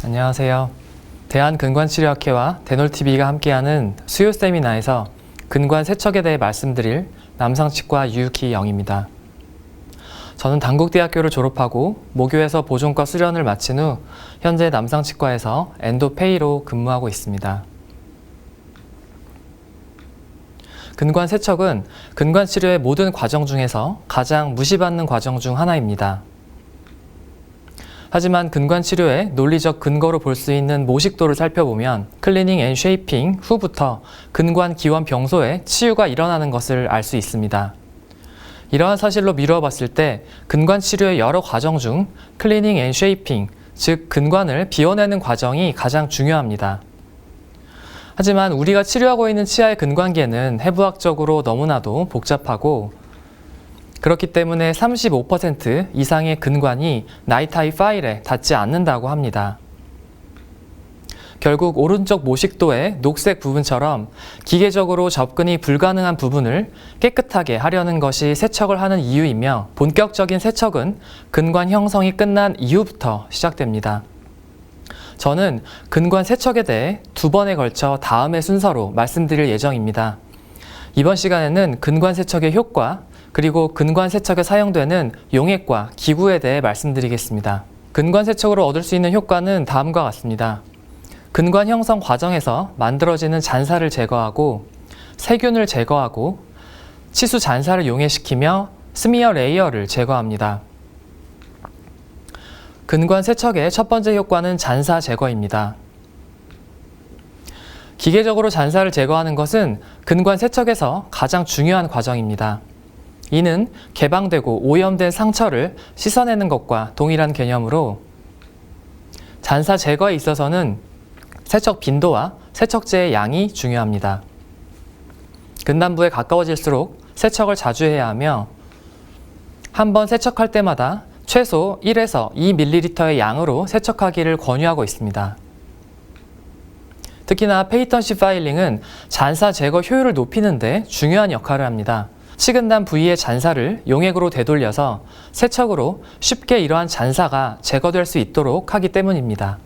안녕하세요. 대한근관치료학회와 데놀TV가 함께하는 수요 세미나에서 근관 세척에 대해 말씀드릴 남상치과 유기영입니다. 저는 단국대학교를 졸업하고 모교에서 보존과 수련을 마친 후 현재 남상치과에서 엔도페이로 근무하고 있습니다. 근관 세척은 근관 치료의 모든 과정 중에서 가장 무시받는 과정 중 하나입니다. 하지만 근관 치료의 논리적 근거로 볼 수 있는 모식도를 살펴보면 클리닝 앤 쉐이핑 후부터 근관 기원 병소에 치유가 일어나는 것을 알 수 있습니다. 이러한 사실로 미루어 봤을 때 근관 치료의 여러 과정 중 클리닝 앤 쉐이핑, 즉 근관을 비워내는 과정이 가장 중요합니다. 하지만 우리가 치료하고 있는 치아의 근관계는 해부학적으로 너무나도 복잡하고 그렇기 때문에 35% 이상의 근관이 나이타이 파일에 닿지 않는다고 합니다. 결국 오른쪽 모식도의 녹색 부분처럼 기계적으로 접근이 불가능한 부분을 깨끗하게 하려는 것이 세척을 하는 이유이며 본격적인 세척은 근관 형성이 끝난 이후부터 시작됩니다. 저는 근관 세척에 대해 2번에 걸쳐 다음의 순서로 말씀드릴 예정입니다. 이번 시간에는 근관 세척의 효과, 그리고 근관 세척에 사용되는 용액과 기구에 대해 말씀드리겠습니다. 근관 세척으로 얻을 수 있는 효과는 다음과 같습니다. 근관 형성 과정에서 만들어지는 잔사를 제거하고 세균을 제거하고 치수 잔사를 용해시키며 스미어 레이어를 제거합니다. 근관 세척의 첫 번째 효과는 잔사 제거입니다. 기계적으로 잔사를 제거하는 것은 근관 세척에서 가장 중요한 과정입니다. 이는 개방되고 오염된 상처를 씻어내는 것과 동일한 개념으로 잔사 제거에 있어서는 세척 빈도와 세척제의 양이 중요합니다. 근단부에 가까워질수록 세척을 자주 해야 하며 한 번 세척할 때마다 최소 1에서 2ml의 양으로 세척하기를 권유하고 있습니다. 특히나 페이턴시 파일링은 잔사 제거 효율을 높이는 데 중요한 역할을 합니다. 치근단 부위의 잔사를 용액으로 되돌려서 세척으로 쉽게 이러한 잔사가 제거될 수 있도록 하기 때문입니다.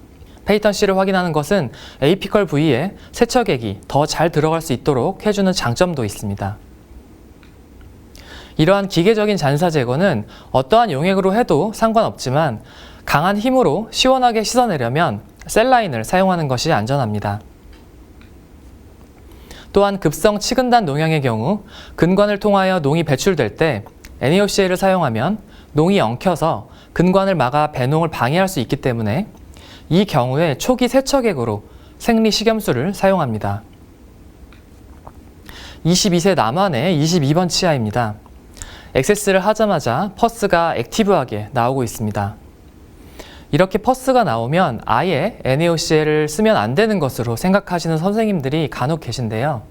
페이턴시를 확인하는 것은 에이피컬 부위에 세척액이 더 잘 들어갈 수 있도록 해주는 장점도 있습니다. 이러한 기계적인 잔사 제거는 어떠한 용액으로 해도 상관없지만 강한 힘으로 시원하게 씻어내려면 셀라인을 사용하는 것이 안전합니다. 또한 급성 치근단 농양의 경우 근관을 통하여 농이 배출될 때 NaOCl을 사용하면 농이 엉켜서 근관을 막아 배농을 방해할 수 있기 때문에 이 경우에 초기 세척액으로 생리식염수를 사용합니다. 22세 남한의 22번 치아입니다. 액세스를 하자마자 퍼스가 액티브하게 나오고 있습니다. 이렇게 퍼스가 나오면 아예 NaOCl을 쓰면 안 되는 것으로 생각하시는 선생님들이 간혹 계신데요.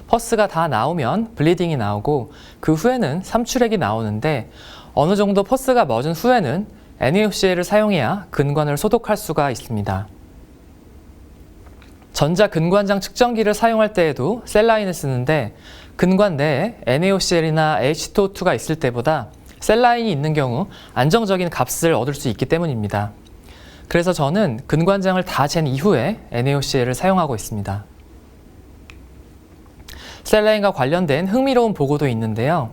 퍼스가 다 나오면 블리딩이 나오고 그 후에는 삼출액이 나오는데 어느 정도 퍼스가 멎은 후에는 NaOCl을 사용해야 근관을 소독할 수가 있습니다. 전자 근관장 측정기를 사용할 때에도 셀라인을 쓰는데 근관 내에 NaOCl이나 H2O2가 있을 때보다 셀라인이 있는 경우 안정적인 값을 얻을 수 있기 때문입니다. 그래서 저는 근관장을 다 잰 이후에 NaOCl을 사용하고 있습니다. 셀라인과 관련된 흥미로운 보고도 있는데요.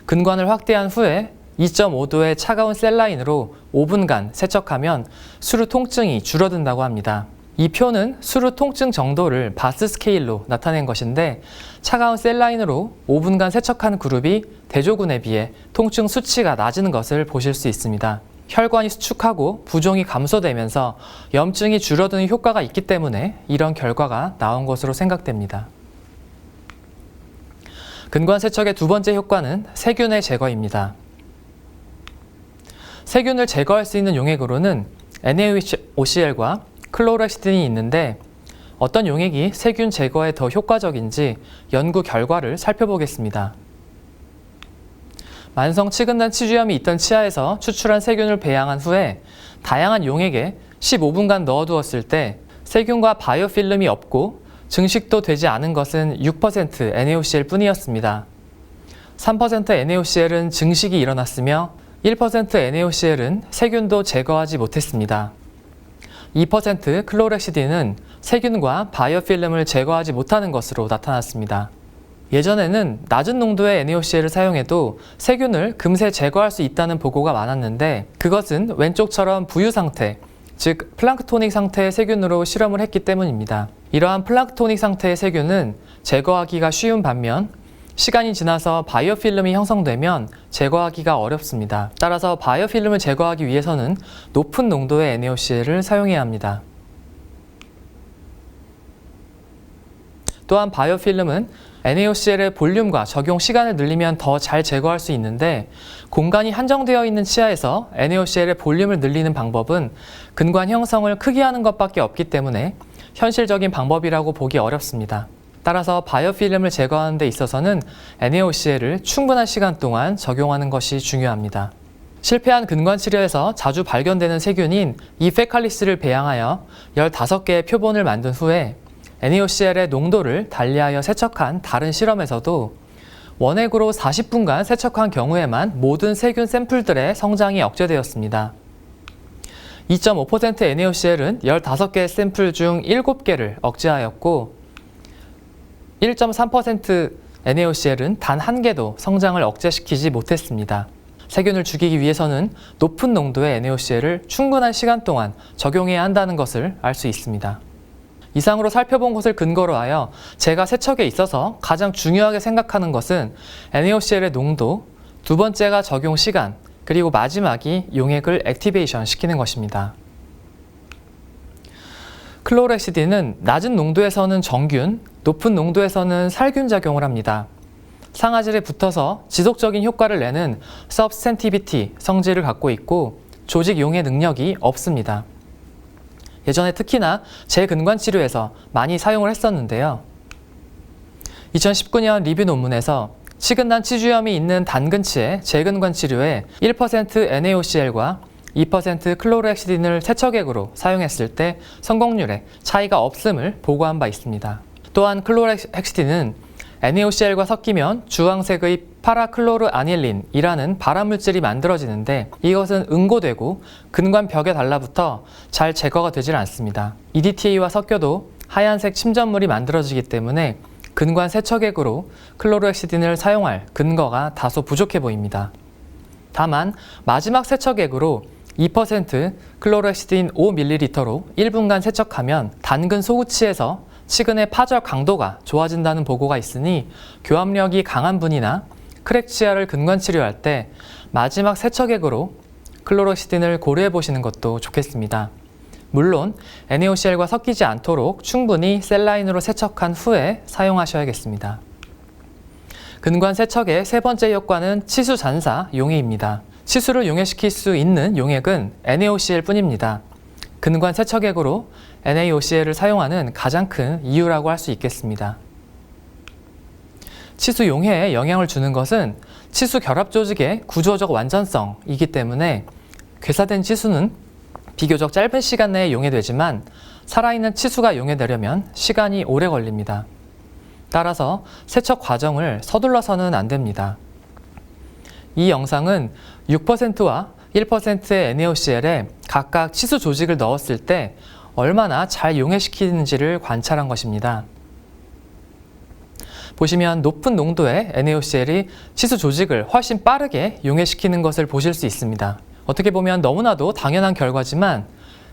근관을 확대한 후에 2.5도의 차가운 셀라인으로 5분간 세척하면 수루 통증이 줄어든다고 합니다. 이 표는 수루 통증 정도를 바스 스케일로 나타낸 것인데 차가운 셀라인으로 5분간 세척한 그룹이 대조군에 비해 통증 수치가 낮은 것을 보실 수 있습니다. 혈관이 수축하고 부종이 감소되면서 염증이 줄어드는 효과가 있기 때문에 이런 결과가 나온 것으로 생각됩니다. 근관 세척의 두 번째 효과는 세균의 제거입니다. 세균을 제거할 수 있는 용액으로는 NaOCl과 클로렉시딘이 있는데 어떤 용액이 세균 제거에 더 효과적인지 연구 결과를 살펴보겠습니다. 만성 치근단 치주염이 있던 치아에서 추출한 세균을 배양한 후에 다양한 용액에 15분간 넣어두었을 때 세균과 바이오필름이 없고 증식도 되지 않은 것은 6% NaOCl 뿐이었습니다. 3% NaOCl은 증식이 일어났으며 1% NaOCl은 세균도 제거하지 못했습니다. 2% 클로렉시딘은 세균과 바이오필름을 제거하지 못하는 것으로 나타났습니다. 예전에는 낮은 농도의 NaOCl을 사용해도 세균을 금세 제거할 수 있다는 보고가 많았는데 그것은 왼쪽처럼 부유 상태, 즉 플랑크토닉 상태의 세균으로 실험을 했기 때문입니다. 이러한 플랑크토닉 상태의 세균은 제거하기가 쉬운 반면 시간이 지나서 바이오필름이 형성되면 제거하기가 어렵습니다. 따라서 바이오필름을 제거하기 위해서는 높은 농도의 NaOCl을 사용해야 합니다. 또한 바이오필름은 NaOCl의 볼륨과 적용 시간을 늘리면 더 잘 제거할 수 있는데 공간이 한정되어 있는 치아에서 NaOCl의 볼륨을 늘리는 방법은 근관 형성을 크게 하는 것밖에 없기 때문에 현실적인 방법이라고 보기 어렵습니다. 따라서 바이오필름을 제거하는 데 있어서는 NaOCl을 충분한 시간 동안 적용하는 것이 중요합니다. 실패한 근관 치료에서 자주 발견되는 세균인 E. fecalis를 배양하여 15개의 표본을 만든 후에 NaOCl의 농도를 달리하여 세척한 다른 실험에서도 원액으로 40분간 세척한 경우에만 모든 세균 샘플들의 성장이 억제되었습니다. 2.5% NaOCl은 15개의 샘플 중 7개를 억제하였고 1.3% NaOCl은 단 1개도 성장을 억제시키지 못했습니다. 세균을 죽이기 위해서는 높은 농도의 NaOCl을 충분한 시간 동안 적용해야 한다는 것을 알 수 있습니다. 이상으로 살펴본 것을 근거로 하여 제가 세척에 있어서 가장 중요하게 생각하는 것은 NaOCl의 농도, 두 번째가 적용 시간, 그리고 마지막이 용액을 액티베이션 시키는 것입니다. 클로렉시딘은 낮은 농도에서는 정균, 높은 농도에서는 살균 작용을 합니다. 상아질에 붙어서 지속적인 효과를 내는 substantivity 성질을 갖고 있고 조직 용해 능력이 없습니다. 예전에 특히나 재근관 치료에서 많이 사용을 했었는데요. 2019년 리뷰 논문에서 치근난 치주염이 있는 단근치의 재근관 치료에 1% NaOCl과 2% 클로렉시딘을 세척액으로 사용했을 때 성공률에 차이가 없음을 보고한 바 있습니다. 또한 클로렉시딘은 NaOCl과 섞이면 주황색의 파라클로르아닐린이라는 발암물질이 만들어지는데 이것은 응고되고 근관 벽에 달라붙어 잘 제거가 되질 않습니다. EDTA와 섞여도 하얀색 침전물이 만들어지기 때문에 근관 세척액으로 클로렉시딘을 사용할 근거가 다소 부족해 보입니다. 다만 마지막 세척액으로 2% 클로렉시딘 5ml로 1분간 세척하면 단근 소구치에서 치근의 파절 강도가 좋아진다는 보고가 있으니 교합력이 강한 분이나 크랙 치아를 근관 치료할 때 마지막 세척액으로 클로렉시딘을 고려해 보시는 것도 좋겠습니다. 물론 NaOCl과 섞이지 않도록 충분히 셀라인으로 세척한 후에 사용하셔야겠습니다. 근관 세척의 세 번째 효과는 치수 잔사 용해입니다. 치수를 용해시킬 수 있는 용액은 NaOCl 뿐입니다. 근관 세척액으로 NaOCl을 사용하는 가장 큰 이유라고 할 수 있겠습니다. 치수 용해에 영향을 주는 것은 치수 결합 조직의 구조적 완전성이기 때문에 괴사된 치수는 비교적 짧은 시간 내에 용해되지만 살아있는 치수가 용해되려면 시간이 오래 걸립니다. 따라서 세척 과정을 서둘러서는 안 됩니다. 이 영상은 6%와 1%의 NaOCl에 각각 치수 조직을 넣었을 때 얼마나 잘 용해시키는지를 관찰한 것입니다. 보시면 높은 농도의 NaOCl이 치수 조직을 훨씬 빠르게 용해시키는 것을 보실 수 있습니다. 어떻게 보면 너무나도 당연한 결과지만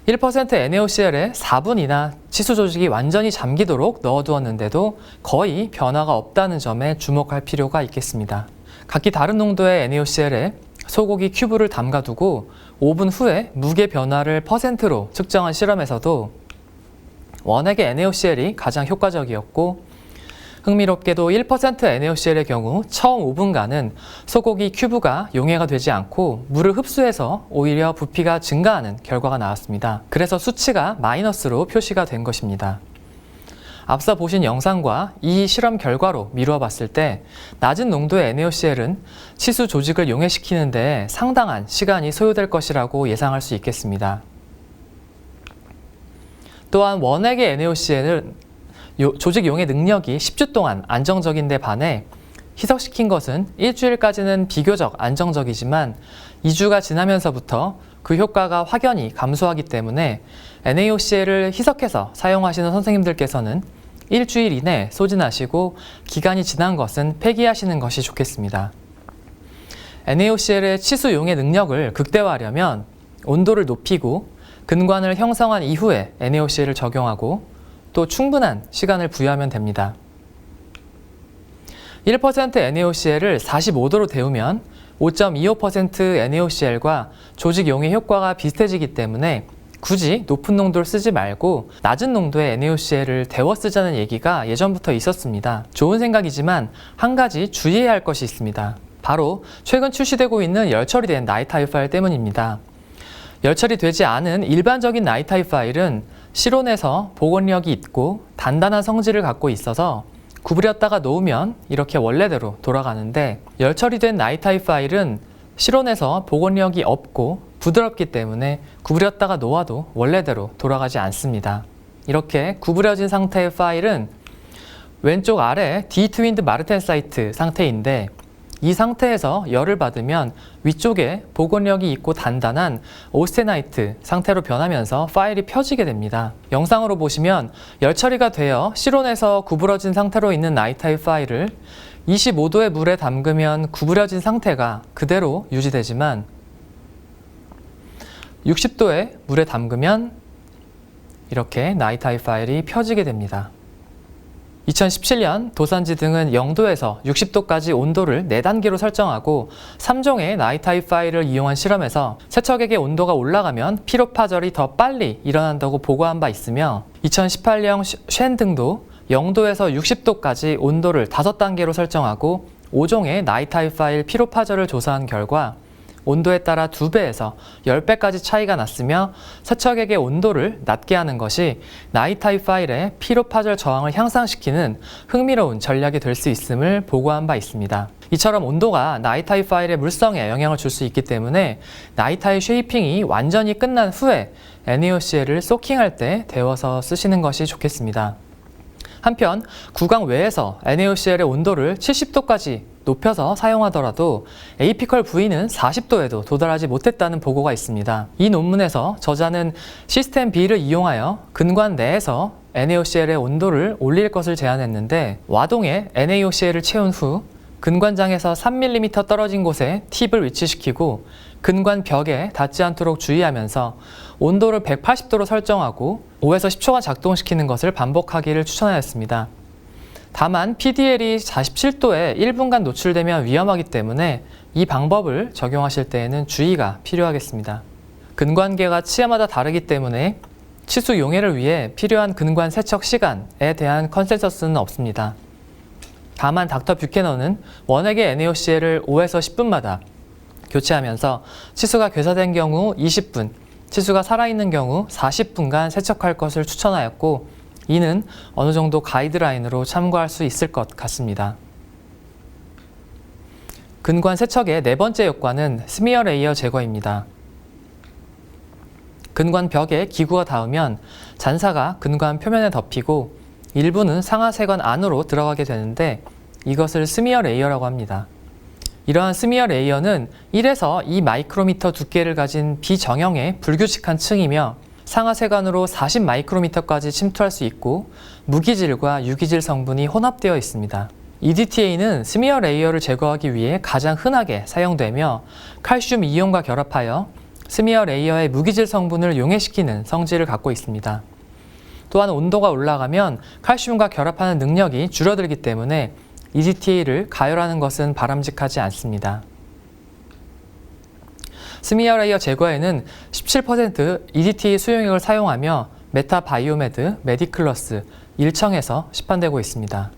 1% NaOCl에 4분이나 치수 조직이 완전히 잠기도록 넣어두었는데도 거의 변화가 없다는 점에 주목할 필요가 있겠습니다. 각기 다른 농도의 NaOCl에 소고기 큐브를 담가두고 5분 후에 무게 변화를 %로 측정한 실험에서도 원액의 NaOCl이 가장 효과적이었고 흥미롭게도 1% NaOCl의 경우 처음 5분간은 소고기 큐브가 용해가 되지 않고 물을 흡수해서 오히려 부피가 증가하는 결과가 나왔습니다. 그래서 수치가 마이너스로 표시가 된 것입니다. 앞서 보신 영상과 이 실험 결과로 미루어 봤을 때 낮은 농도의 NaOCl은 치수 조직을 용해시키는 데 상당한 시간이 소요될 것이라고 예상할 수 있겠습니다. 또한 원액의 NaOCl은 조직 용해 능력이 10주 동안 안정적인데 반해 희석시킨 것은 일주일까지는 비교적 안정적이지만 2주가 지나면서부터 그 효과가 확연히 감소하기 때문에 NaOCl을 희석해서 사용하시는 선생님들께서는 일주일 이내 소진하시고 기간이 지난 것은 폐기하시는 것이 좋겠습니다. NaOCl의 치수 용해 능력을 극대화하려면 온도를 높이고 근관을 형성한 이후에 NaOCl을 적용하고 또 충분한 시간을 부여하면 됩니다. 1% NaOCl을 45도로 데우면 5.25% NaOCl과 조직 용해 효과가 비슷해지기 때문에 굳이 높은 농도를 쓰지 말고 낮은 농도의 NaOCl을 데워 쓰자는 얘기가 예전부터 있었습니다. 좋은 생각이지만 한 가지 주의해야 할 것이 있습니다. 바로 최근 출시되고 있는 열 처리된 나이타입 파일 때문입니다. 열 처리되지 않은 일반적인 나이타입 파일은 실온에서 복원력이 있고 단단한 성질을 갖고 있어서 구부렸다가 놓으면 이렇게 원래대로 돌아가는데, 열 처리된 나이타입 파일은 실온에서 복원력이 없고 부드럽기 때문에 구부렸다가 놓아도 원래대로 돌아가지 않습니다. 이렇게 구부려진 상태의 파일은 왼쪽 아래 디트윈드 마르텐사이트 상태인데, 이 상태에서 열을 받으면 위쪽에 복원력이 있고 단단한 오스테나이트 상태로 변하면서 파일이 펴지게 됩니다. 영상으로 보시면 열 처리가 되어 실온에서 구부러진 상태로 있는 나이타입 파일을 25도의 물에 담그면 구부려진 상태가 그대로 유지되지만 60도의 물에 담그면 이렇게 나이타입 파일이 펴지게 됩니다. 2017년 도산지 등은 0도에서 60도까지 온도를 4단계로 설정하고 3종의 나이타입 파일을 이용한 실험에서 세척액의 온도가 올라가면 피로 파절이 더 빨리 일어난다고 보고한 바 있으며, 2018년 쉔 등도 0도에서 60도까지 온도를 5단계로 설정하고 5종의 나이타입 파일 피로 파절을 조사한 결과 온도에 따라 2배에서 10배까지 차이가 났으며, 세척액의 온도를 낮게 하는 것이 나이타입 파일의 피로 파절 저항을 향상시키는 흥미로운 전략이 될 수 있음을 보고한 바 있습니다. 이처럼 온도가 나이타입 파일의 물성에 영향을 줄 수 있기 때문에 나이타입 쉐이핑이 완전히 끝난 후에 NaOCl을 소킹할 때 데워서 쓰시는 것이 좋겠습니다. 한편 구강 외에서 NaOCl의 온도를 70도까지 높여서 사용하더라도 에이피컬 부위는 40도에도 도달하지 못했다는 보고가 있습니다. 이 논문에서 저자는 시스템 B를 이용하여 근관 내에서 NaOCl의 온도를 올릴 것을 제안했는데, 와동에 NaOCl을 채운 후 근관장에서 3mm 떨어진 곳에 팁을 위치시키고 근관 벽에 닿지 않도록 주의하면서 온도를 180도로 설정하고 5에서 10초간 작동시키는 것을 반복하기를 추천하였습니다. 다만 PDL이 47도에 1분간 노출되면 위험하기 때문에 이 방법을 적용하실 때에는 주의가 필요하겠습니다. 근관계가 치아마다 다르기 때문에 치수 용해를 위해 필요한 근관 세척 시간에 대한 컨센서스는 없습니다. 다만 닥터 뷰캐넌은 원액의 NaOCl을 5에서 10분마다 교체하면서 치수가 괴사된 경우 20분, 치수가 살아있는 경우 40분간 세척할 것을 추천하였고, 이는 어느 정도 가이드라인으로 참고할 수 있을 것 같습니다. 근관 세척의 네 번째 효과는 스미어 레이어 제거입니다. 근관 벽에 기구가 닿으면 잔사가 근관 표면에 덮이고 일부는 상하세관 안으로 들어가게 되는데, 이것을 스미어 레이어라고 합니다. 이러한 스미어 레이어는 1에서 2 마이크로미터 두께를 가진 비정형의 불규칙한 층이며 상하세관으로 40 마이크로미터까지 침투할 수 있고 무기질과 유기질 성분이 혼합되어 있습니다. EDTA는 스미어 레이어를 제거하기 위해 가장 흔하게 사용되며 칼슘 이온과 결합하여 스미어 레이어의 무기질 성분을 용해시키는 성질을 갖고 있습니다. 또한 온도가 올라가면 칼슘과 결합하는 능력이 줄어들기 때문에 EDTA를 가열하는 것은 바람직하지 않습니다. 스미어 레이어 제거에는 17% EDTA 수용액을 사용하며 메타바이오메드, 메디클러스, 일청에서 시판되고 있습니다.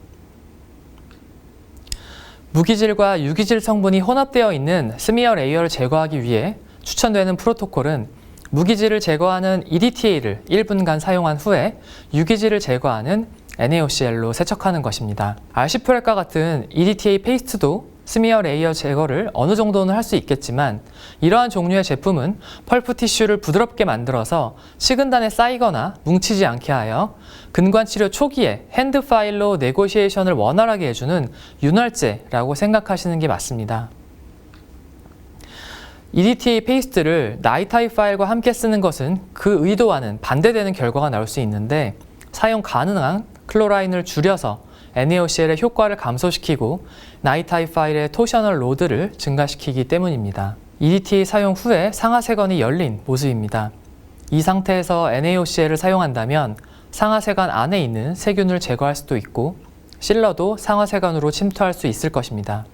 무기질과 유기질 성분이 혼합되어 있는 스미어 레이어를 제거하기 위해 추천되는 프로토콜은 무기질을 제거하는 EDTA를 1분간 사용한 후에 유기질을 제거하는 NaOCl로 세척하는 것입니다. R10프렐과 같은 EDTA 페이스트도 스미어 레이어 제거를 어느 정도는 할 수 있겠지만, 이러한 종류의 제품은 펄프 티슈를 부드럽게 만들어서 식은단에 쌓이거나 뭉치지 않게 하여 근관 치료 초기에 핸드 파일로 네고시에이션을 원활하게 해주는 윤활제라고 생각하시는 게 맞습니다. EDTA 페이스트를 나이타입 파일과 함께 쓰는 것은 그 의도와는 반대되는 결과가 나올 수 있는데 사용 가능한 클로라인을 줄여서 NaOCl의 효과를 감소시키고 나이타입 파일의 토셔널 로드를 증가시키기 때문입니다. EDTA 사용 후에 상하세건이 열린 모습입니다. 이 상태에서 NaOCl을 사용한다면 상하세관 안에 있는 세균을 제거할 수도 있고 실러도 상하세관으로 침투할 수 있을 것입니다.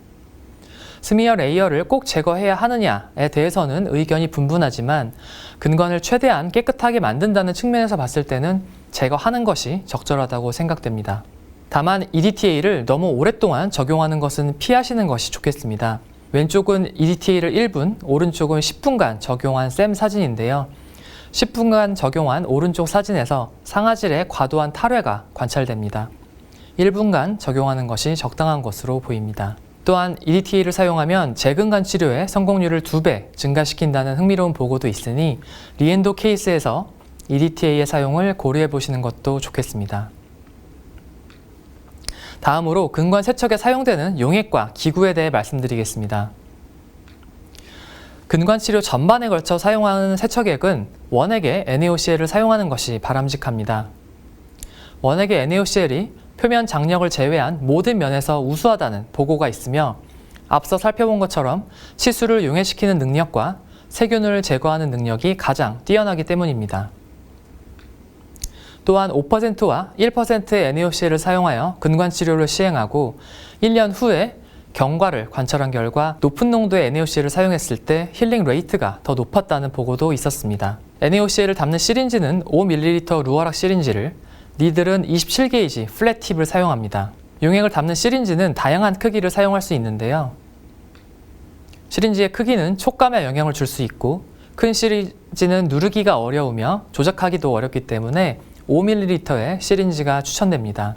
스미어 레이어를 꼭 제거해야 하느냐에 대해서는 의견이 분분하지만 근관을 최대한 깨끗하게 만든다는 측면에서 봤을 때는 제거하는 것이 적절하다고 생각됩니다. 다만 EDTA를 너무 오랫동안 적용하는 것은 피하시는 것이 좋겠습니다. 왼쪽은 EDTA를 1분, 오른쪽은 10분간 적용한 샘 사진인데요. 10분간 적용한 오른쪽 사진에서 상아질의 과도한 탈회가 관찰됩니다. 1분간 적용하는 것이 적당한 것으로 보입니다. 또한 EDTA를 사용하면 재근관 치료의 성공률을 2배 증가시킨다는 흥미로운 보고도 있으니 리엔도 케이스에서 EDTA의 사용을 고려해 보시는 것도 좋겠습니다. 다음으로 근관 세척에 사용되는 용액과 기구에 대해 말씀드리겠습니다. 근관 치료 전반에 걸쳐 사용하는 세척액은 원액의 NaOCl을 사용하는 것이 바람직합니다. 원액의 NaOCl이 표면 장력을 제외한 모든 면에서 우수하다는 보고가 있으며 앞서 살펴본 것처럼 치수를 용해시키는 능력과 세균을 제거하는 능력이 가장 뛰어나기 때문입니다. 또한 5%와 1%의 NaOCl을 사용하여 근관 치료를 시행하고 1년 후에 경과를 관찰한 결과 높은 농도의 NaOCl을 사용했을 때 힐링 레이트가 더 높았다는 보고도 있었습니다. NaOCl을 담는 시린지는 5ml 루어락 시린지를, 니들은 27게이지 플랫 팁을 사용합니다. 용액을 담는 시린지는 다양한 크기를 사용할 수 있는데요. 시린지의 크기는 촉감에 영향을 줄 수 있고 큰 시린지는 누르기가 어려우며 조작하기도 어렵기 때문에 5ml의 시린지가 추천됩니다.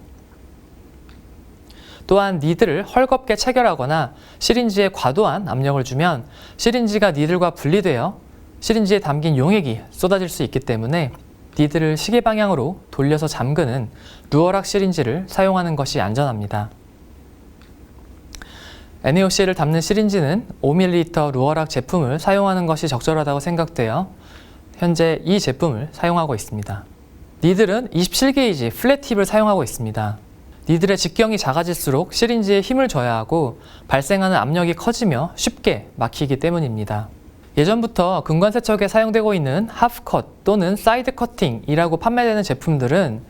또한 니들을 헐겁게 체결하거나 시린지에 과도한 압력을 주면 시린지가 니들과 분리되어 시린지에 담긴 용액이 쏟아질 수 있기 때문에 니들을 시계 방향으로 돌려서 잠그는 루어락 시린지를 사용하는 것이 안전합니다. NaOCl을 담는 시린지는 5ml 루어락 제품을 사용하는 것이 적절하다고 생각되어 현재 이 제품을 사용하고 있습니다. 니들은 27게이지 플랫 팁을 사용하고 있습니다. 니들의 직경이 작아질수록 시린지에 힘을 줘야 하고 발생하는 압력이 커지며 쉽게 막히기 때문입니다. 예전부터 근관 세척에 사용되고 있는 하프컷 또는 사이드 커팅이라고 판매되는 제품들은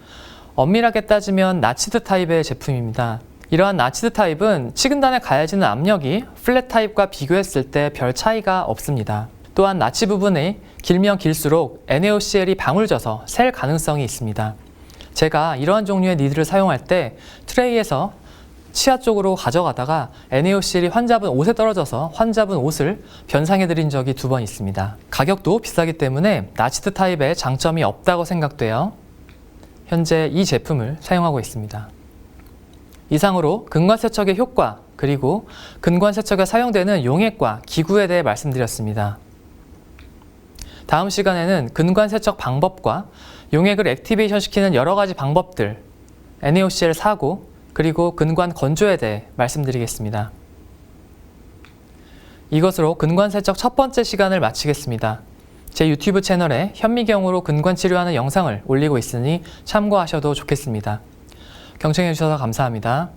엄밀하게 따지면 나치드 타입의 제품입니다. 이러한 나치드 타입은 치근단에 가해지는 압력이 플랫 타입과 비교했을 때 별 차이가 없습니다. 또한 나치 부분이 길면 길수록 NaOCl이 방울져서 셀 가능성이 있습니다. 제가 이러한 종류의 니들을 사용할 때 트레이에서 치아 쪽으로 가져가다가 NaOCl이 환잡은 옷에 떨어져서 환잡은 옷을 변상해 드린 적이 2번 있습니다. 가격도 비싸기 때문에 나치드 타입에 장점이 없다고 생각되어 현재 이 제품을 사용하고 있습니다. 이상으로 근관 세척의 효과 그리고 근관 세척에 사용되는 용액과 기구에 대해 말씀드렸습니다. 다음 시간에는 근관 세척 방법과 용액을 액티베이션 시키는 여러 가지 방법들, NaOCl 사고, 그리고 근관 건조에 대해 말씀드리겠습니다. 이것으로 근관 세척 첫 번째 시간을 마치겠습니다. 제 유튜브 채널에 현미경으로 근관 치료하는 영상을 올리고 있으니 참고하셔도 좋겠습니다. 경청해 주셔서 감사합니다.